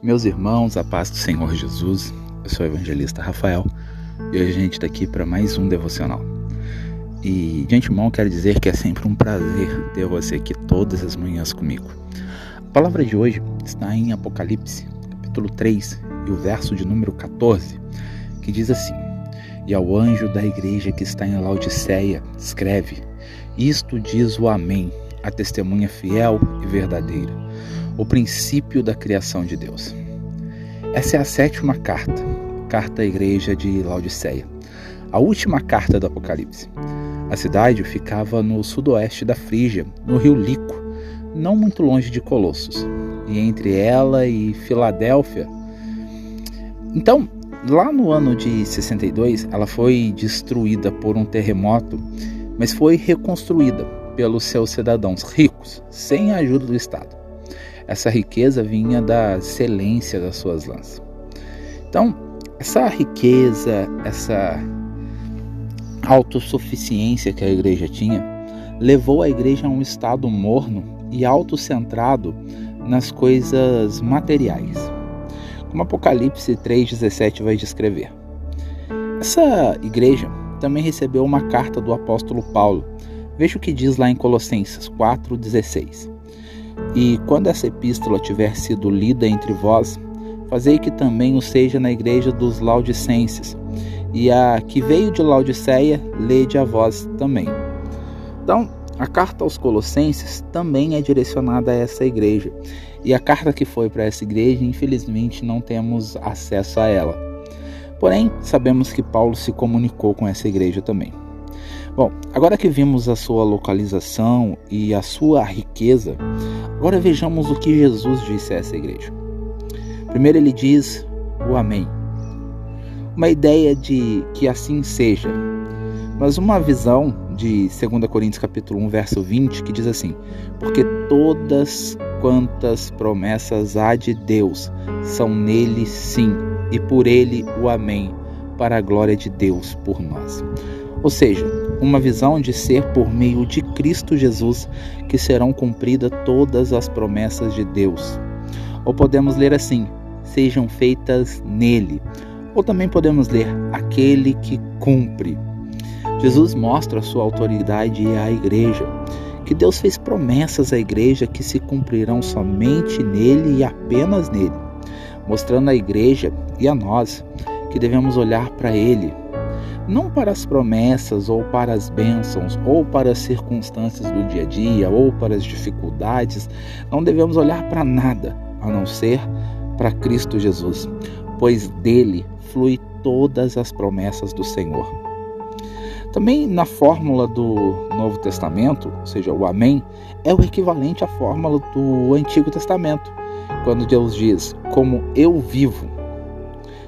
Meus irmãos, a paz do Senhor Jesus, eu sou o evangelista Rafael e hoje a gente está aqui para mais um devocional. E de antemão quero dizer que é sempre um prazer ter você aqui todas as manhãs comigo. A palavra de hoje está em Apocalipse, capítulo 3 e o verso de número 14, que diz assim: E ao anjo da igreja que está em Laodiceia, escreve: Isto diz o Amém, a testemunha fiel e verdadeira, o princípio da criação de Deus. Essa é a 7ª carta à igreja de Laodiceia, a última carta do Apocalipse. A cidade ficava no sudoeste da Frígia, no rio Lico, não muito longe de Colossos, e entre ela e Filadélfia. Então, lá no ano de 62, ela foi destruída por um terremoto, mas foi reconstruída pelos seus cidadãos ricos, sem a ajuda do Estado. Essa riqueza vinha da excelência das suas lãs. Então, essa riqueza, essa autossuficiência que a igreja tinha, levou a igreja a um estado morno e autocentrado nas coisas materiais, como Apocalipse 3,17 vai descrever. Essa igreja também recebeu uma carta do apóstolo Paulo. Veja o que diz lá em Colossenses 4,16. E quando essa epístola tiver sido lida entre vós, fazei que também o seja na igreja dos Laodicenses, e a que veio de Laodiceia, lede a vós também. Então, a carta aos Colossenses também é direcionada a essa igreja, e a carta que foi para essa igreja, infelizmente, não temos acesso a ela. Porém, sabemos que Paulo se comunicou com essa igreja também. Bom, agora que vimos a sua localização e a sua riqueza, agora vejamos o que Jesus disse a essa igreja. Primeiro ele diz o Amém, uma ideia de que assim seja, mas uma visão de 2 Coríntios capítulo 1, verso 20, que diz assim: Porque todas quantas promessas há de Deus são nele sim, e por ele o Amém, para a glória de Deus por nós. Ou seja, uma visão de ser por meio de Cristo Jesus que serão cumpridas todas as promessas de Deus. Ou podemos ler assim: sejam feitas nele. Ou também podemos ler: aquele que cumpre. Jesus mostra a sua autoridade à igreja, que Deus fez promessas à igreja que se cumprirão somente nele e apenas nele, mostrando à igreja e a nós que devemos olhar para ele, não para as promessas, ou para as bênçãos, ou para as circunstâncias do dia a dia, ou para as dificuldades. Não devemos olhar para nada, a não ser para Cristo Jesus, pois dele flui todas as promessas do Senhor. Também na fórmula do Novo Testamento, ou seja, o Amém, é o equivalente à fórmula do Antigo Testamento, quando Deus diz: como eu vivo.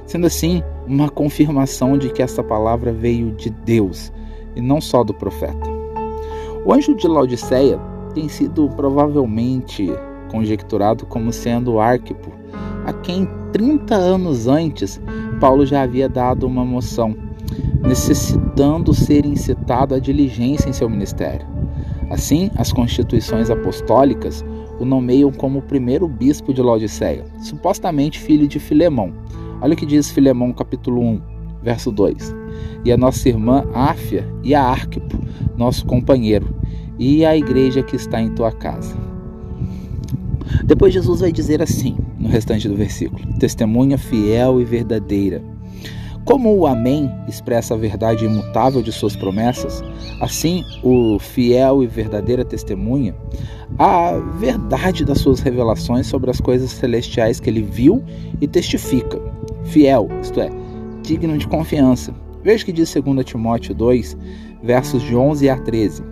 Sendo assim, uma confirmação de que essa palavra veio de Deus e não só do profeta. O anjo de Laodiceia tem sido provavelmente conjecturado como sendo o Arquipo, a quem 30 anos antes Paulo já havia dado uma moção, necessitando ser incitado à diligência em seu ministério. Assim, as constituições apostólicas o nomeiam como o primeiro bispo de Laodiceia, supostamente filho de Filemão. Olha o que diz Filemão capítulo 1, verso 2. E a nossa irmã Áfia e a Arquipo, nosso companheiro, e a igreja que está em tua casa. Depois Jesus vai dizer assim, no restante do versículo: testemunha fiel e verdadeira. Como o Amém expressa a verdade imutável de suas promessas, assim o fiel e verdadeira testemunha a verdade das suas revelações sobre as coisas celestiais que ele viu e testifica. Fiel, isto é, digno de confiança. Veja o que diz 2 Timóteo 2, versos de 11 a 13.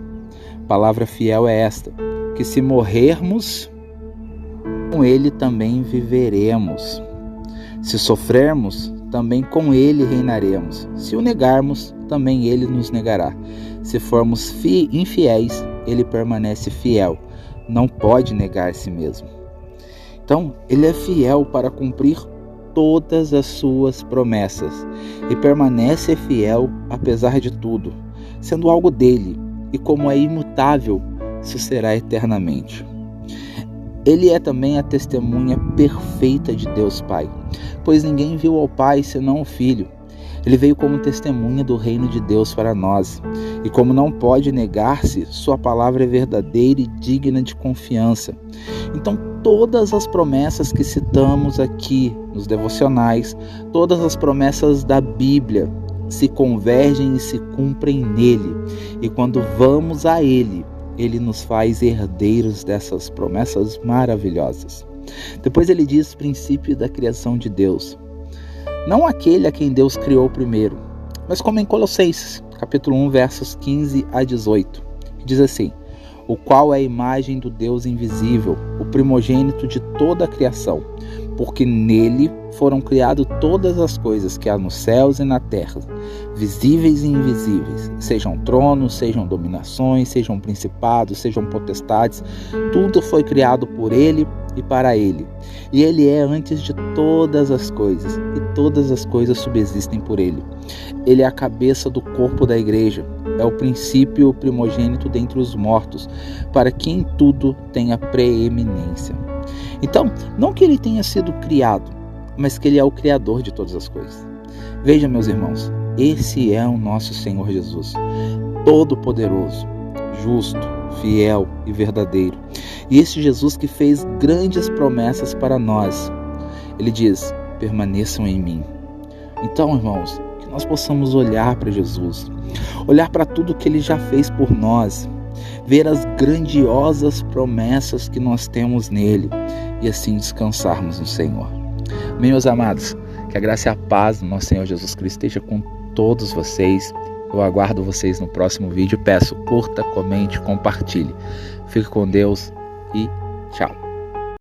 Palavra fiel é esta: que se morrermos, com ele também viveremos. Se sofrermos, também com ele reinaremos. Se o negarmos, também ele nos negará. Se formos infiéis, ele permanece fiel, não pode negar a si mesmo. Então, ele é fiel para cumprir todas as suas promessas e permanece fiel apesar de tudo, sendo algo dele, e como é imutável, isso será eternamente. Ele é também a testemunha perfeita de Deus Pai, pois ninguém viu ao Pai senão o Filho. Ele veio como testemunha do reino de Deus para nós, e como não pode negar-se, sua palavra é verdadeira e digna de confiança. Então, todas as promessas que citamos aqui nos devocionais, todas as promessas da Bíblia, se convergem e se cumprem nele. E quando vamos a ele, ele nos faz herdeiros dessas promessas maravilhosas. Depois ele diz o princípio da criação de Deus. Não aquele a quem Deus criou primeiro, mas como em Colossenses, capítulo 1, versos 15 a 18, que diz assim: o qual é a imagem do Deus invisível, o primogênito de toda a criação, porque nele foram criadas todas as coisas que há nos céus e na terra, visíveis e invisíveis, sejam tronos, sejam dominações, sejam principados, sejam potestades, tudo foi criado por ele e para ele. E ele é antes de todas as coisas, e todas as coisas subsistem por ele. Ele é a cabeça do corpo da igreja, é o princípio primogênito dentre os mortos, para que em tudo tenha preeminência. Então, não que ele tenha sido criado, mas que ele é o criador de todas as coisas. Veja, meus irmãos, esse é o nosso Senhor Jesus, todo-poderoso, justo, fiel e verdadeiro. E esse Jesus que fez grandes promessas para nós. Ele diz: permaneçam em mim. Então, irmãos, que nós possamos olhar para Jesus, olhar para tudo que ele já fez por nós, ver as grandiosas promessas que nós temos nele e assim descansarmos no Senhor. Meus amados, que a graça e a paz do nosso Senhor Jesus Cristo esteja com todos vocês. Eu aguardo vocês no próximo vídeo. Peço, curta, comente, compartilhe. Fique com Deus e tchau.